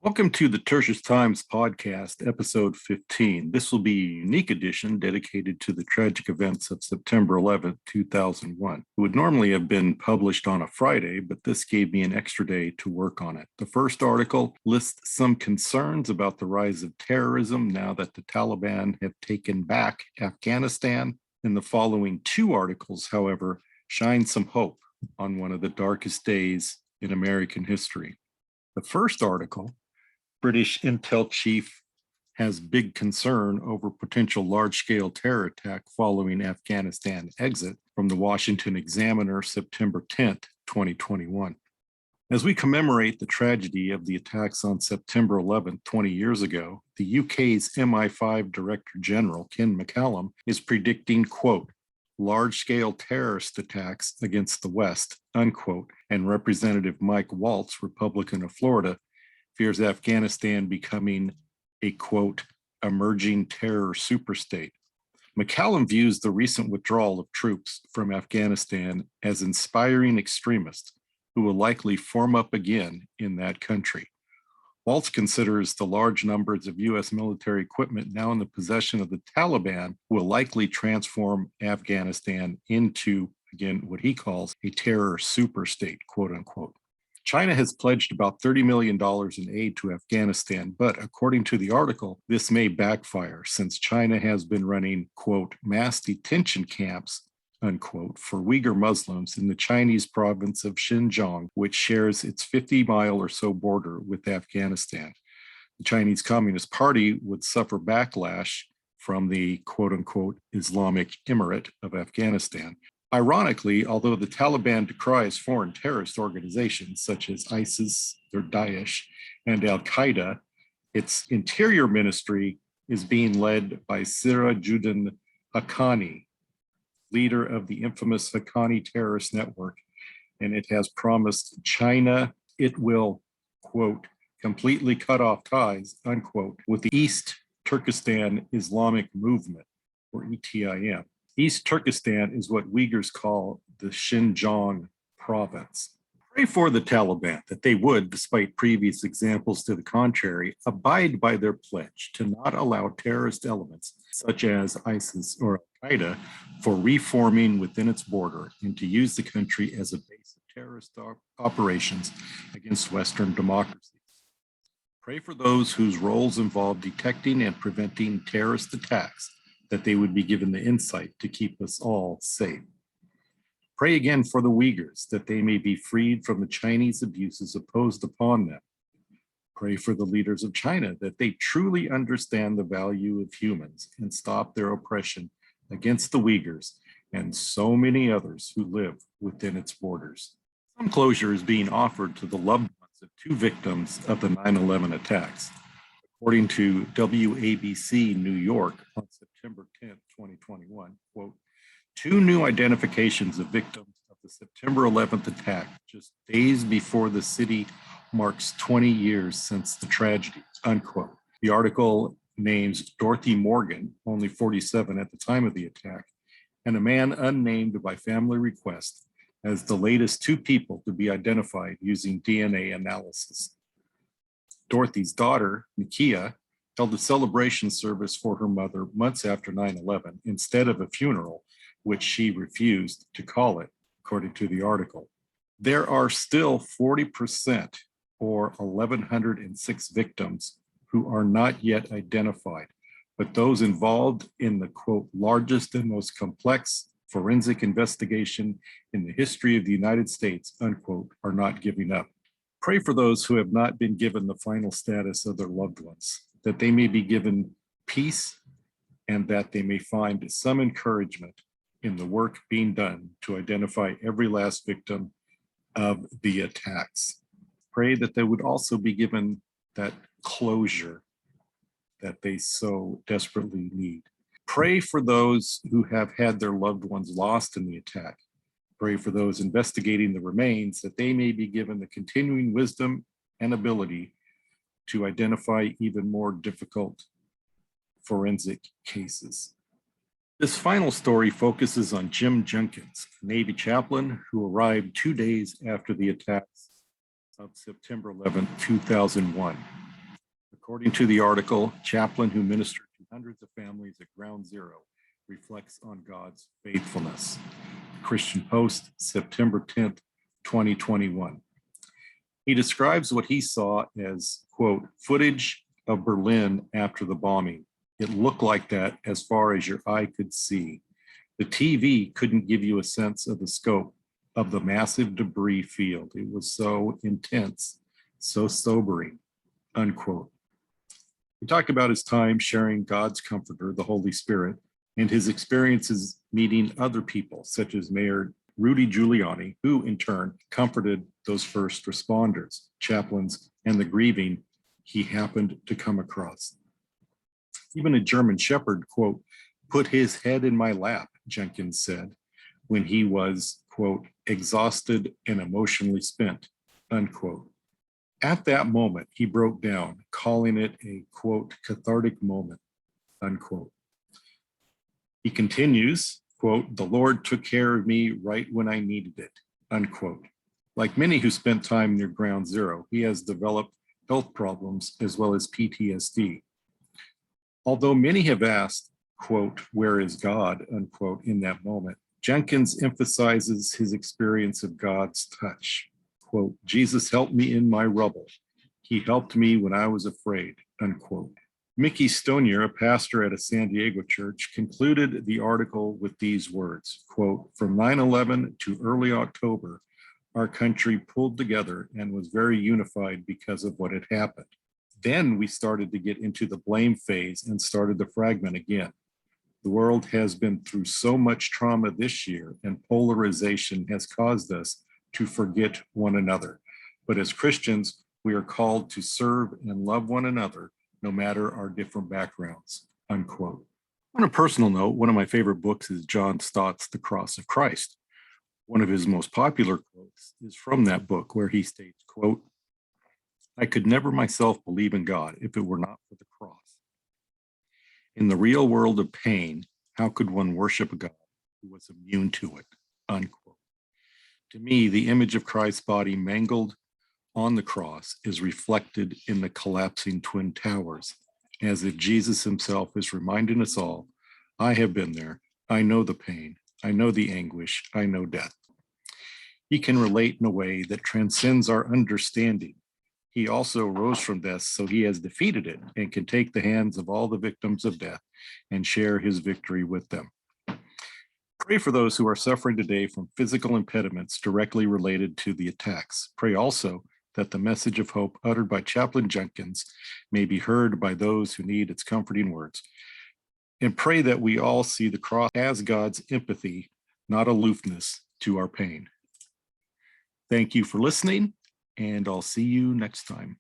Welcome to the Tertius Times podcast, episode 15. This will be a unique edition dedicated to the tragic events of September 11th, 2001. It would normally have been published on a Friday, but this gave me an extra day to work on it. The first article lists some concerns about the rise of terrorism now that the Taliban have taken back Afghanistan. And the following two articles, however, shine some hope on one of the darkest days in American history. The first article, British intel chief has big concern over potential large-scale terror attack following Afghanistan exit, from the Washington Examiner, September 10th, 2021. As we commemorate the tragedy of the attacks on September 11th, 20 years ago, the UK's MI5 Director General, Ken McCallum, is predicting, quote, large-scale terrorist attacks against the West, unquote, and Representative Mike Waltz, Republican of Florida, fears Afghanistan becoming a, quote, emerging terror superstate. McCallum views the recent withdrawal of troops from Afghanistan as inspiring extremists who will likely form up again in that country. Waltz considers the large numbers of U.S. military equipment now in the possession of the Taliban will likely transform Afghanistan into, again, what he calls a terror superstate, quote unquote. China has pledged about $30 million in aid to Afghanistan, but according to the article, this may backfire since China has been running, quote, mass detention camps, unquote, for Uyghur Muslims in the Chinese province of Xinjiang, which shares its 50-mile or so border with Afghanistan. The Chinese Communist Party would suffer backlash from the, quote unquote, Islamic Emirate of Afghanistan. Ironically, although the Taliban decries foreign terrorist organizations such as ISIS or Daesh and Al-Qaeda, its interior ministry is being led by Sirajuddin Haqqani, leader of the infamous Haqqani terrorist network, and it has promised China it will, quote, completely cut off ties, unquote, with the East Turkestan Islamic Movement, or ETIM. East Turkestan is what Uyghurs call the Xinjiang province. Pray for the Taliban that they would, despite previous examples to the contrary, abide by their pledge to not allow terrorist elements such as ISIS or Al-Qaeda for reforming within its border and to use the country as a base of terrorist operations against Western democracies. Pray for those whose roles involve detecting and preventing terrorist attacks, that they would be given the insight to keep us all safe. Pray again for the Uyghurs, that they may be freed from the Chinese abuses imposed upon them. Pray for the leaders of China, that they truly understand the value of humans and stop their oppression against the Uyghurs and so many others who live within its borders. Some closure is being offered to the loved ones of two victims of the 9/11 attacks. According to WABC New York on September 10th, 2021, quote, two new identifications of victims of the September 11th attack just days before the city marks 20 years since the tragedy, unquote. The article names Dorothy Morgan, only 47 at the time of the attack, and a man unnamed by family request as the latest two people to be identified using DNA analysis. Dorothy's daughter, Nakia, held a celebration service for her mother months after 9/11 instead of a funeral, which she refused to call it, according to the article. There are still 40% or 1,106 victims who are not yet identified, but those involved in the, quote, largest and most complex forensic investigation in the history of the United States, unquote, are not giving up. Pray for those who have not been given the final status of their loved ones, that they may be given peace and that they may find some encouragement in the work being done to identify every last victim of the attacks. Pray that they would also be given that closure that they so desperately need. Pray for those who have had their loved ones lost in the attack. Pray for those investigating the remains, that they may be given the continuing wisdom and ability to identify even more difficult forensic cases. This final story focuses on Jim Jenkins, a Navy chaplain who arrived 2 days after the attacks of September 11, 2001. According to the article, Chaplain, who ministered to hundreds of families at Ground Zero, reflects on God's faithfulness. Christian Post, September 10th, 2021. He describes what he saw as, quote, footage of Berlin after the bombing. It looked like that as far as your eye could see. The TV couldn't give you a sense of the scope of the massive debris field. It was so intense, so sobering, unquote. He talked about his time sharing God's comforter, the Holy Spirit, and his experiences meeting other people, such as Mayor Rudy Giuliani, who in turn comforted those first responders, chaplains, and the grieving he happened to come across. Even a German shepherd, quote, put his head in my lap, Jenkins said, when he was, quote, exhausted and emotionally spent, unquote. At that moment, he broke down, calling it a, quote, cathartic moment, unquote. He continues, quote, the Lord took care of me right when I needed it, unquote. Like many who spent time near Ground Zero, he has developed health problems as well as PTSD. Although many have asked, quote, where is God, unquote, in that moment, Jenkins emphasizes his experience of God's touch. Quote, Jesus helped me in my rubble. He helped me when I was afraid, unquote. Mickey Stonier, a pastor at a San Diego church, concluded the article with these words, quote, from 9/11 to early October, our country pulled together and was very unified because of what had happened. Then we started to get into the blame phase and started to fragment again. The world has been through so much trauma this year, and polarization has caused us to forget one another. But as Christians, we are called to serve and love one another, no matter our different backgrounds, unquote. On a personal note, one of my favorite books is John Stott's The Cross of Christ. One of his most popular quotes is from that book, where he states, quote, I could never myself believe in God if it were not for the cross. In the real world of pain, how could one worship a God who was immune to it, unquote. To me, the image of Christ's body mangled on the cross is reflected in the collapsing Twin Towers, as if Jesus himself is reminding us all, I have been there, I know the pain, I know the anguish, I know death. He can relate in a way that transcends our understanding. He also rose from death, so he has defeated it and can take the hands of all the victims of death and share his victory with them. Pray for those who are suffering today from physical impediments directly related to the attacks. Pray also that the message of hope uttered by Chaplain Jenkins may be heard by those who need its comforting words. And pray that we all see the cross as God's empathy, not aloofness to our pain. Thank you for listening, and I'll see you next time.